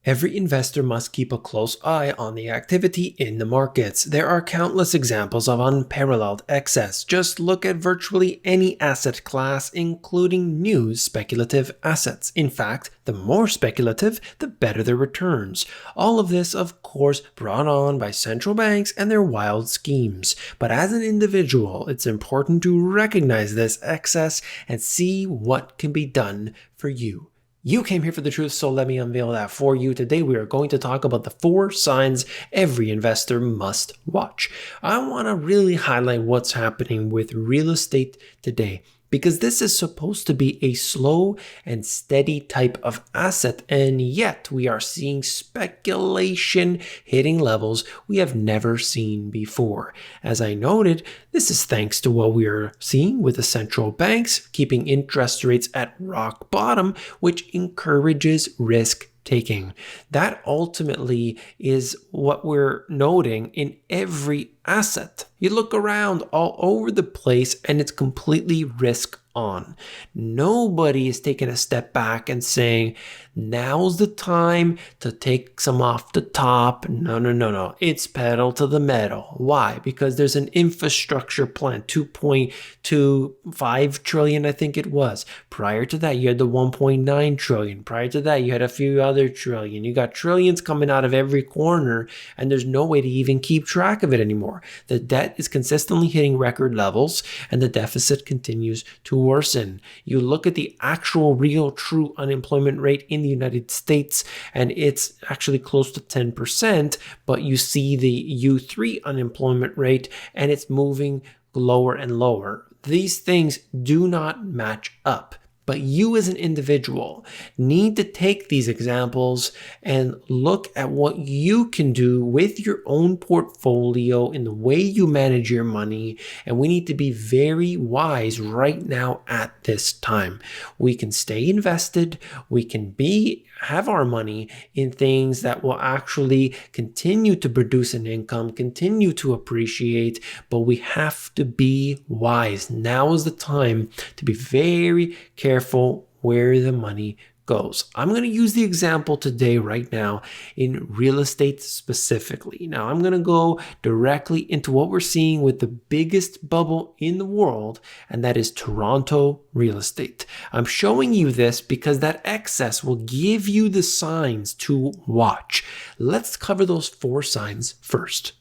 Every investor must keep a close eye on the activity in the markets. There are countless examples of unparalleled excess. Just look at virtually any asset class, including new speculative assets. In fact, the more speculative, the better the returns. All of this, of course, brought on by central banks and their wild schemes. But as an individual, it's important to recognize this excess and see what can be done for you. You came here for the truth, so let me unveil that for you. Today we are going to talk about the 4 signs every investor must watch. I want to really highlight what's happening with real estate today, because this is supposed to be a slow and steady type of asset, and yet we are seeing speculation hitting levels we have never seen before. As I noted, this is thanks to what we are seeing with the central banks keeping interest rates at rock bottom, which encourages risk taking. That ultimately is what we're noting in every asset. You look around all over the place and it's completely risk on. Nobody is taking a step back and saying, now's the time to take some off the top. No. It's pedal to the metal. Why? Because there's an infrastructure plan, 2.25 trillion, I think it was. Prior to that, you had the 1.9 trillion. Prior to that, you had a few other trillion. You got trillions coming out of every corner, and there's no way to even keep track of it anymore. The debt is consistently hitting record levels, and the deficit continues to worsen. You look at the actual real true unemployment rate in the United States, and it's actually close to 10%, but you see the U3 unemployment rate, and it's moving lower and lower. These things do not match up. But you as an individual need to take these examples and look at what you can do with your own portfolio in the way you manage your money. And we need to be very wise right now at this time. We can stay invested. We can have our money in things that will actually continue to produce an income, continue to appreciate, but we have to be wise. Now is the time to be very careful where the money goes. I'm going to use the example today right now in real estate specifically. Now I'm going to go directly into what we're seeing with the biggest bubble in the world, and that is Toronto real estate. I'm showing you this because that excess will give you the signs to watch. Let's cover those 4 signs first.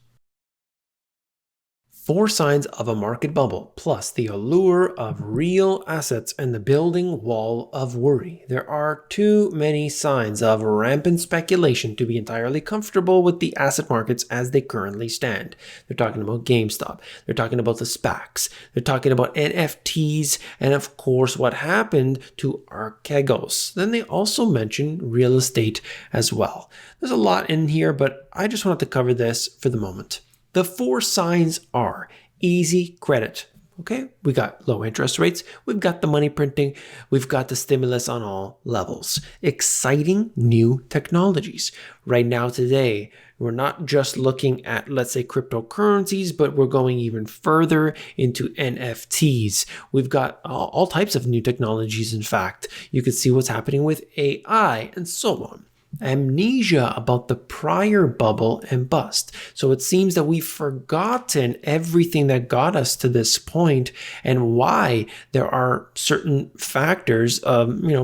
4 signs of a market bubble, plus the allure of real assets and the building wall of worry. There are too many signs of rampant speculation to be entirely comfortable with the asset markets as they currently stand. They're talking about GameStop. They're talking about the SPACs. They're talking about NFTs, and of course what happened to Archegos. Then they also mention real estate as well. There's a lot in here, but I just wanted to cover this for the moment. The 4 signs are easy credit. Okay, we got low interest rates, we've got the money printing, we've got the stimulus on all levels. Exciting new technologies. Right now today, we're not just looking at, let's say, cryptocurrencies, but we're going even further into NFTs. We've got all types of new technologies, in fact. You can see what's happening with AI and so on. Amnesia about the prior bubble and bust. So it seems that we've forgotten everything that got us to this point and why there are certain factors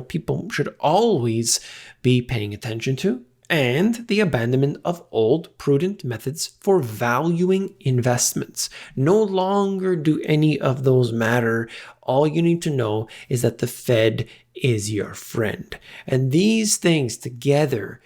people should always be paying attention to, and the abandonment of old prudent methods for valuing investments. No longer do any of those matter. All you need to know is that the Fed is your friend. And these things together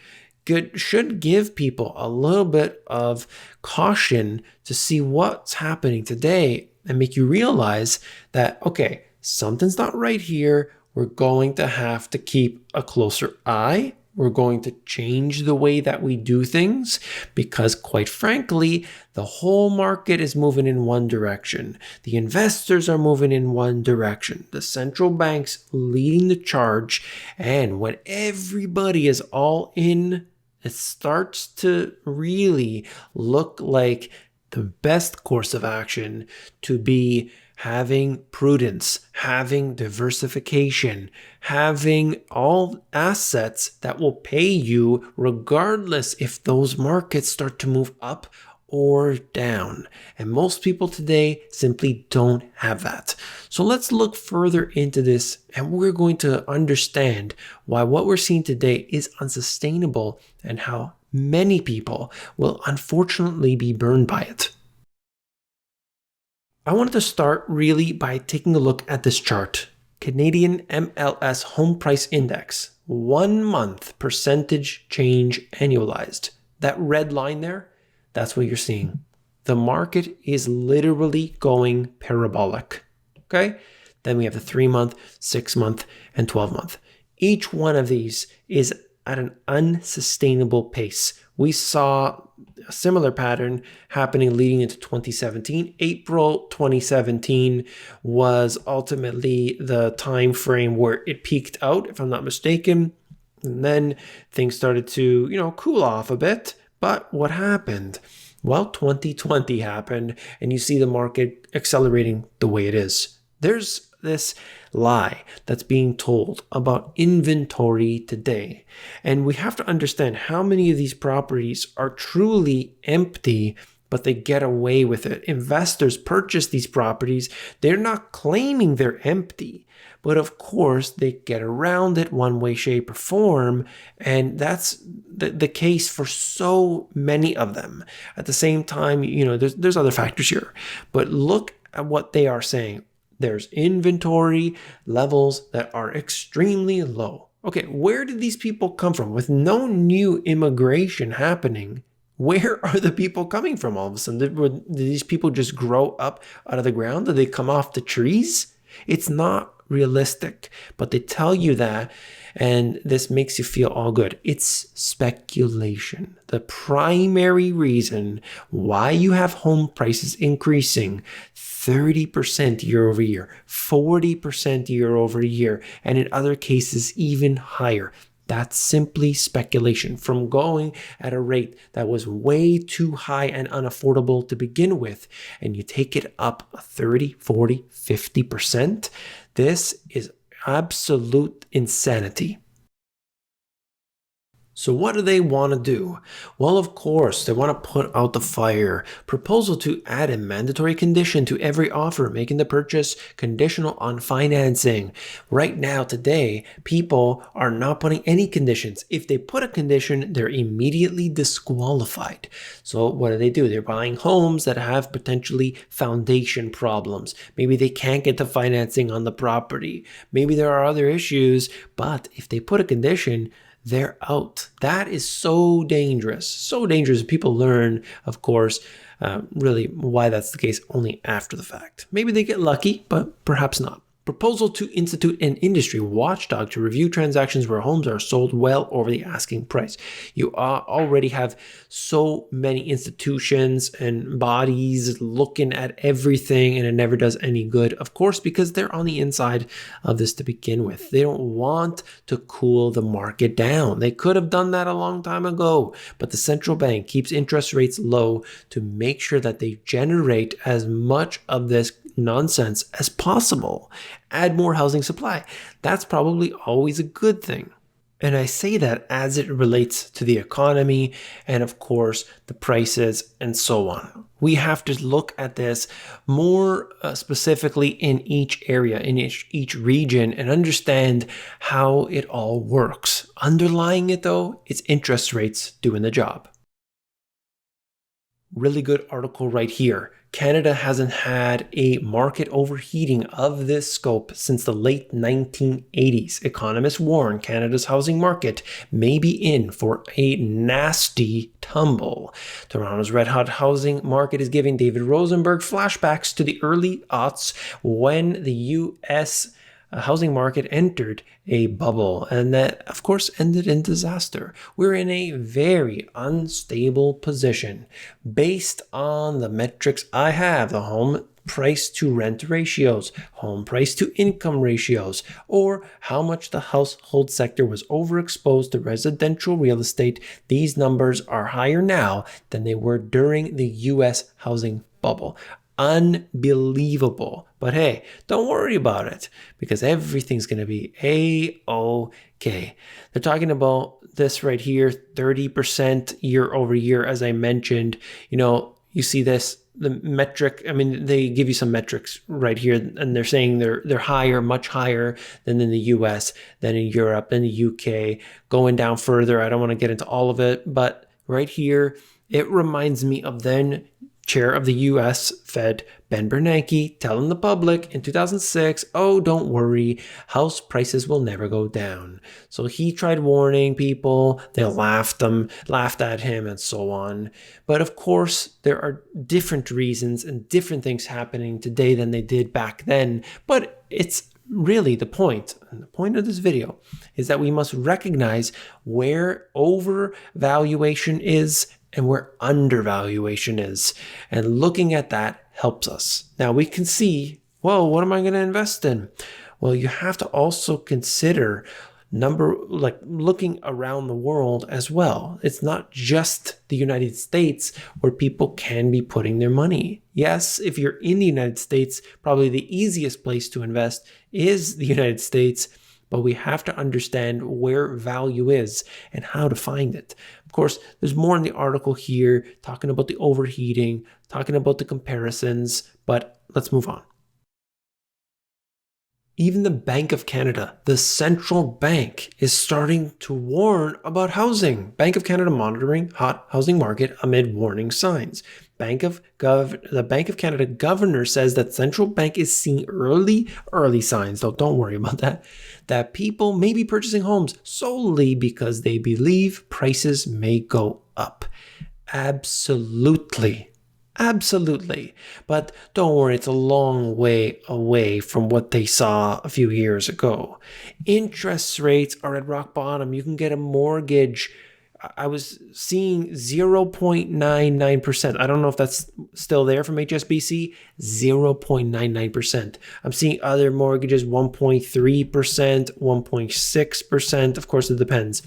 should give people a little bit of caution to see what's happening today and make you realize that, okay, something's not right here. We're going to have to keep a closer eye. We're going to change the way that we do things because, quite frankly, the whole market is moving in one direction. The investors are moving in one direction. The central banks leading the charge. And when everybody is all in, it starts to really look like the best course of action to be having prudence, having diversification, having all assets that will pay you regardless if those markets start to move up or down. And most people today simply don't have that. So let's look further into this, and we're going to understand why what we're seeing today is unsustainable and how many people will unfortunately be burned by it. I wanted to start really by taking a look at this chart. Canadian MLS Home Price Index, 1 month percentage change annualized. That red line there, that's what you're seeing. The market is literally going parabolic. Okay? Then we have the 3-month, 6-month, and 12-month. Each one of these is at an unsustainable pace. We saw a similar pattern happening leading into 2017. April 2017 was ultimately the time frame where it peaked out, if I'm not mistaken. And then things started to, cool off a bit. But what happened? Well, 2020 happened, and you see the market accelerating the way it is. There's this lie that's being told about inventory today. And we have to understand how many of these properties are truly empty, but they get away with it. Investors purchase these properties. They're not claiming they're empty, but of course they get around it one way, shape, or form. And that's the case for so many of them. At the same time, there's other factors here, but look at what they are saying. There's inventory levels that are extremely low. Okay, where did these people come from? With no new immigration happening, where are the people coming from all of a sudden? Did these people just grow up out of the ground? Did they come off the trees? It's not realistic, but they tell you that, and this makes you feel all good. It's speculation. The primary reason why you have home prices increasing 30% year over year, 40% year over year, and in other cases even higher. That's simply speculation from going at a rate that was way too high and unaffordable to begin with, and you take it up 30, 40, 50%. This is absolute insanity. So what do they want to do? Well, of course, they want to put out the fire. Proposal to add a mandatory condition to every offer, making the purchase conditional on financing. Right now, today, people are not putting any conditions. If they put a condition, they're immediately disqualified. So what do? They're buying homes that have potentially foundation problems. Maybe they can't get the financing on the property. Maybe there are other issues, but if they put a condition, they're out. That is so dangerous. So dangerous. People learn, of course, really why that's the case only after the fact. Maybe they get lucky, but perhaps not. Proposal to institute an industry watchdog to review transactions where homes are sold well over the asking price. You already have so many institutions and bodies looking at everything, and it never does any good, of course, because they're on the inside of this to begin with. They don't want to cool the market down. They could have done that a long time ago, but the central bank keeps interest rates low to make sure that they generate as much of this nonsense as possible. Add more housing supply. That's probably always a good thing. And I say that as it relates to the economy and, of course, the prices and so on. We have to look at this more specifically in each area, in each region, and understand how it all works. Underlying it, though, it's interest rates doing the job. Really good article right here. Canada hasn't had a market overheating of this scope since the late 1980s. Economists warn Canada's housing market may be in for a nasty tumble. Toronto's red-hot housing market is giving David Rosenberg flashbacks to the early aughts when the U.S. housing market entered a bubble, and that, of course, ended in disaster. We're in a very unstable position based on the metrics I have, the home price to rent ratios, home price to income ratios, or how much the household sector was overexposed to residential real estate. These numbers are higher now than they were during the U.S. housing bubble. Unbelievable. But hey, don't worry about it because everything's going to be A-OK. They're talking about this right here, 30% year over year, as I mentioned. You see this, the metric. I mean, they give you some metrics right here, and they're saying they're higher, much higher than in the US, than in Europe, than the UK. Going down further, I don't want to get into all of it, but right here, it reminds me of then Chair of the U.S. Fed, Ben Bernanke, telling the public in 2006, oh, don't worry, house prices will never go down. So he tried warning people, they laughed at him, and so on. But of course, there are different reasons and different things happening today than they did back then. But it's really the point. And the point of this video is that we must recognize where overvaluation is and where undervaluation is. And looking at that helps us. Now we can see, well, what am I going to invest in? Well, you have to also consider looking around the world as well. It's not just the United States where people can be putting their money. Yes, if you're in the United States, probably the easiest place to invest is the United States, but we have to understand where value is and how to find it. Of course, there's more in the article here, talking about the overheating, talking about the comparisons, but let's move on. Even the Bank of Canada, the central bank, is starting to warn about housing. Bank of Canada monitoring hot housing market amid warning signs. The Bank of Canada governor says that central bank is seeing early signs, though don't worry about that people may be purchasing homes solely because they believe prices may go up. Absolutely. But don't worry, it's a long way away from what they saw a few years ago. Interest rates are at rock bottom. You can get a mortgage. I was seeing 0.99%. I don't know if that's still there from HSBC. 0.99%. I'm seeing other mortgages 1.3%, 1.6%. Of course, it depends.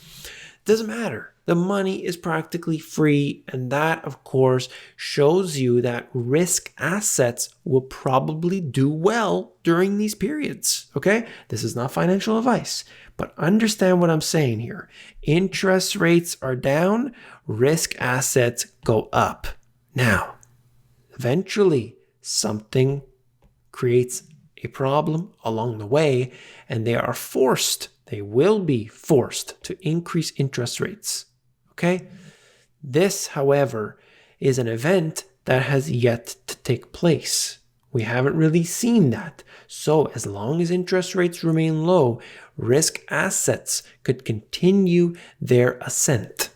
Doesn't matter. The money is practically free, and that, of course, shows you that risk assets will probably do well during these periods, okay? This is not financial advice, but understand what I'm saying here. Interest rates are down, risk assets go up. Now, eventually, something creates a problem along the way, and they will be forced to increase interest rates. Okay? This, however, is an event that has yet to take place. We haven't really seen that. So as long as interest rates remain low, risk assets could continue their ascent.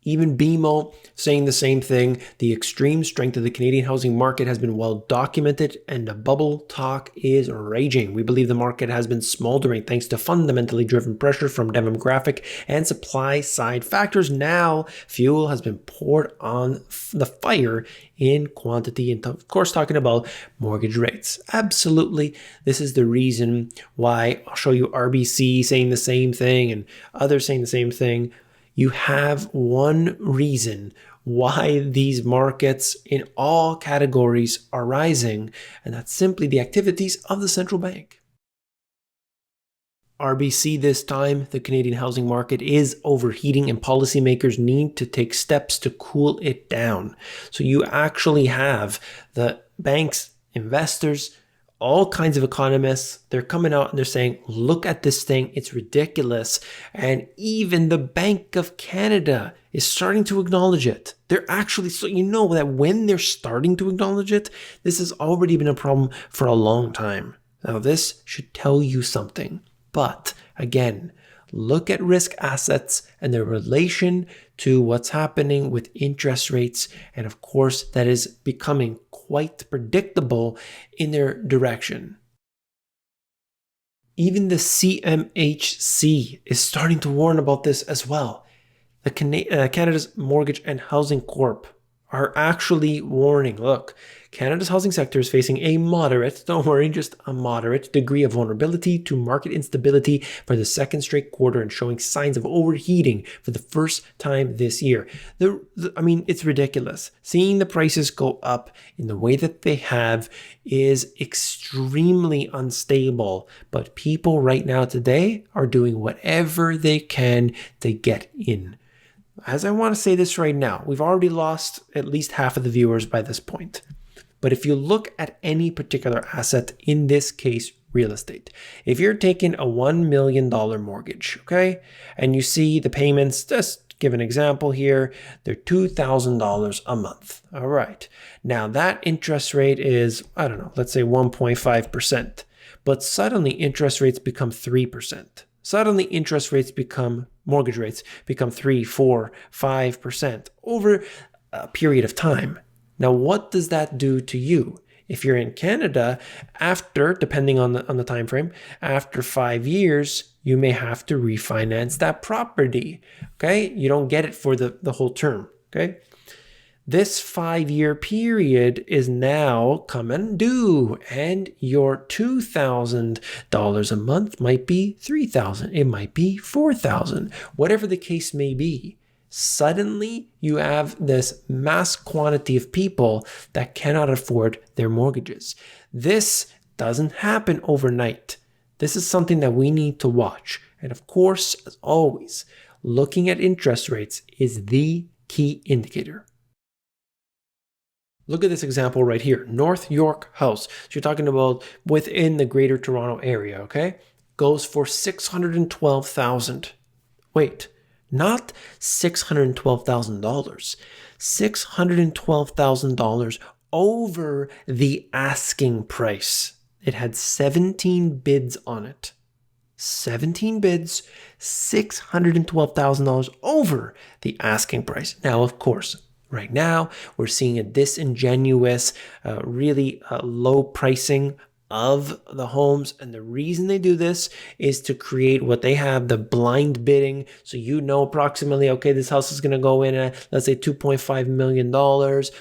Even BMO saying the same thing. The extreme strength of the Canadian housing market has been well documented, and the bubble talk is raging. We believe the market has been smoldering thanks to fundamentally driven pressure from demographic and supply side factors. Now, fuel has been poured on the fire in quantity, and of course, talking about mortgage rates. Absolutely, this is the reason why I'll show you RBC saying the same thing and others saying the same thing. You have one reason why these markets in all categories are rising, and that's simply the activities of the central bank. RBC this time, the Canadian housing market is overheating and policymakers need to take steps to cool it down. So you actually have the banks, investors, all kinds of economists, they're coming out and they're saying, look at this thing, it's ridiculous. And even the Bank of Canada is starting to acknowledge it. They're actually, so you know that when they're starting to acknowledge it, this has already been a problem for a long time. Now this should tell you something. But again, look at risk assets and their relation to what's happening with interest rates. And of course, that is becoming quite predictable in their direction. Even the CMHC is starting to warn about this as well. Canada's Mortgage and Housing Corp are actually warning, look, Canada's housing sector is facing a moderate, don't worry, just a moderate degree of vulnerability to market instability for the second straight quarter and showing signs of overheating for the first time this year. I mean, it's ridiculous. Seeing the prices go up in the way that they have is extremely unstable, but people right now today are doing whatever they can to get in. As I want to say this right now, we've already lost at least half of the viewers by this point. But if you look at any particular asset, in this case, real estate, if you're taking a $1 million mortgage, okay, and you see the payments, just give an example here, they're $2,000 a month. All right. Now that interest rate is, I don't know, let's say 1.5%. But suddenly interest rates become 3%. Suddenly mortgage rates become 3, 4, 5% over a period of time. Now, what does that do to you? If you're in Canada, depending on the time frame, after 5 years, you may have to refinance that property. Okay, you don't get it for the whole term. Okay. This 5-year period is now coming due, and your $2,000 a month might be $3,000. It might be $4,000, whatever the case may be. Suddenly, you have this mass quantity of people that cannot afford their mortgages. This doesn't happen overnight. This is something that we need to watch. And of course, as always, looking at interest rates is the key indicator. Look at this example right here, North York House. So you're talking about within the Greater Toronto area, okay? Goes for $612,000. Wait, not $612,000. $612,000 over the asking price. It had 17 bids on it. 17 bids, $612,000 over the asking price. Now, of course, right now, we're seeing a disingenuous, really low pricing of the homes. And the reason they do this is to create what they have, the blind bidding. So you know approximately, okay, this house is going to go in at, let's say, $2.5 million.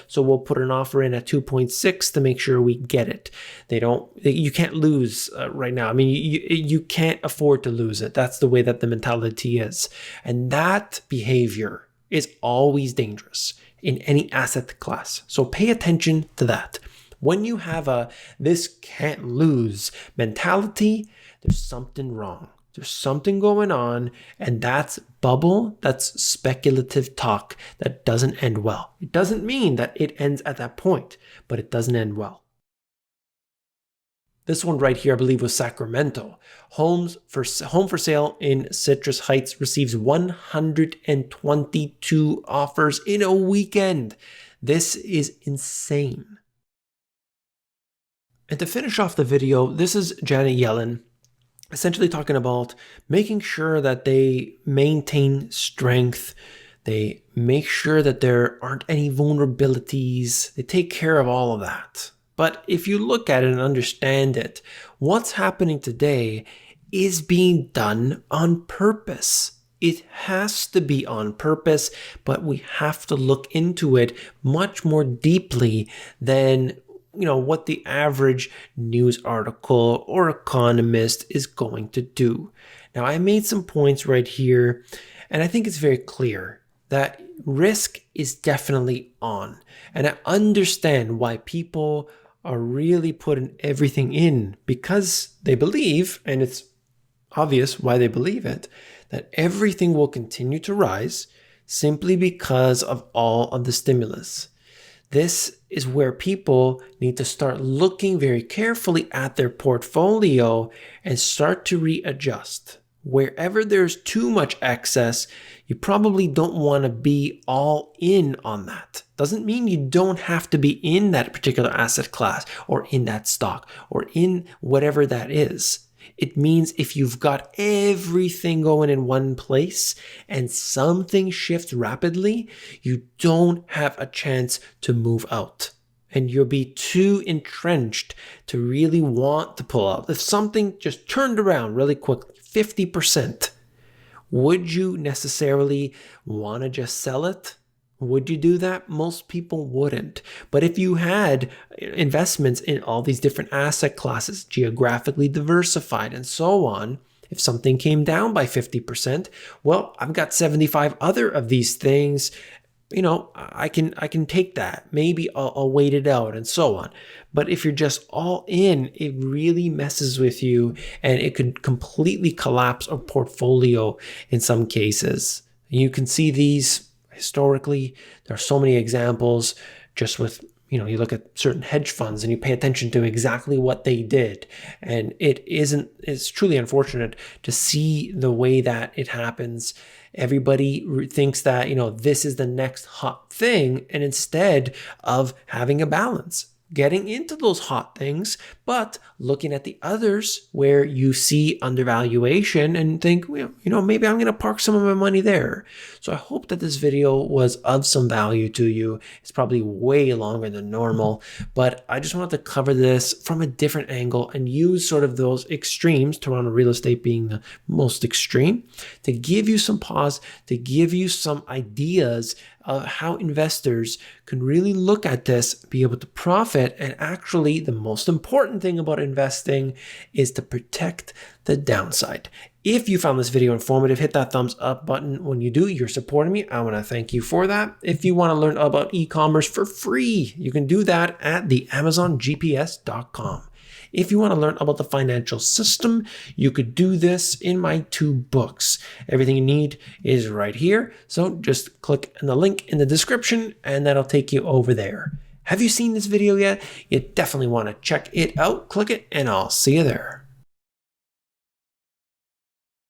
So we'll put an offer in at 2.6 to make sure we get it. You can't lose right now. I mean, you can't afford to lose it. That's the way that the mentality is. And that behavior is always dangerous in any asset class. So pay attention to that. When you have this can't lose mentality, there's something wrong. There's something going on, and that's bubble, that's speculative talk that doesn't end well. It doesn't mean that it ends at that point, but it doesn't end well. This one right here, I believe, was Sacramento. Home for sale in Citrus Heights receives 122 offers in a weekend. This is insane. And to finish off the video, this is Janet Yellen essentially talking about making sure that they maintain strength. They make sure that there aren't any vulnerabilities. They take care of all of that. But if you look at it and understand it, what's happening today is being done on purpose. It has to be on purpose, but we have to look into it much more deeply than what the average news article or economist is going to do. Now, I made some points right here, and I think it's very clear that risk is definitely on. And I understand why people are really putting everything in because they believe, and it's obvious why they believe it, that everything will continue to rise simply because of all of the stimulus. This is where people need to start looking very carefully at their portfolio and start to readjust. Wherever there's too much excess, you probably don't want to be all in on that. Doesn't mean you don't have to be in that particular asset class or in that stock or in whatever that is. It means if you've got everything going in one place and something shifts rapidly, you don't have a chance to move out. And you'll be too entrenched to really want to pull out. If something just turned around really quickly, 50%, would you necessarily want to just sell it? Would you do that? Most people wouldn't. But if you had investments in all these different asset classes, geographically diversified, and so on, if something came down by 50%, well, I've got 75 other of these things. I can take that. Maybe I'll wait it out and so on. But if you're just all in, it really messes with you and it could completely collapse a portfolio in some cases. You can see these historically. There are so many examples just with, you look at certain hedge funds and you pay attention to exactly what they did. And it's truly unfortunate to see the way that it happens. Everybody thinks that, this is the next hot thing. And instead of having a balance, getting into those hot things, but looking at the others where you see undervaluation and think, maybe I'm going to park some of my money there. So I hope that this video was of some value to you. It's probably way longer than normal, but I just wanted to cover this from a different angle and use sort of those extremes, Toronto real estate being the most extreme, to give you some pause, to give you some ideas of how investors can really look at this, be able to profit. And actually, the most important thing about investing is to protect the downside. If you found this video informative, hit that thumbs up button. When you do, you're supporting me. I want to thank you for that. If you want to learn about e-commerce for free, you can do that at the AmazonGPS.com. If you want to learn about the financial system, you could do this in my 2 books. Everything you need is right here. So just click on the link in the description and that'll take you over there. Have you seen this video yet? You definitely want to check it out. Click it and I'll see you there.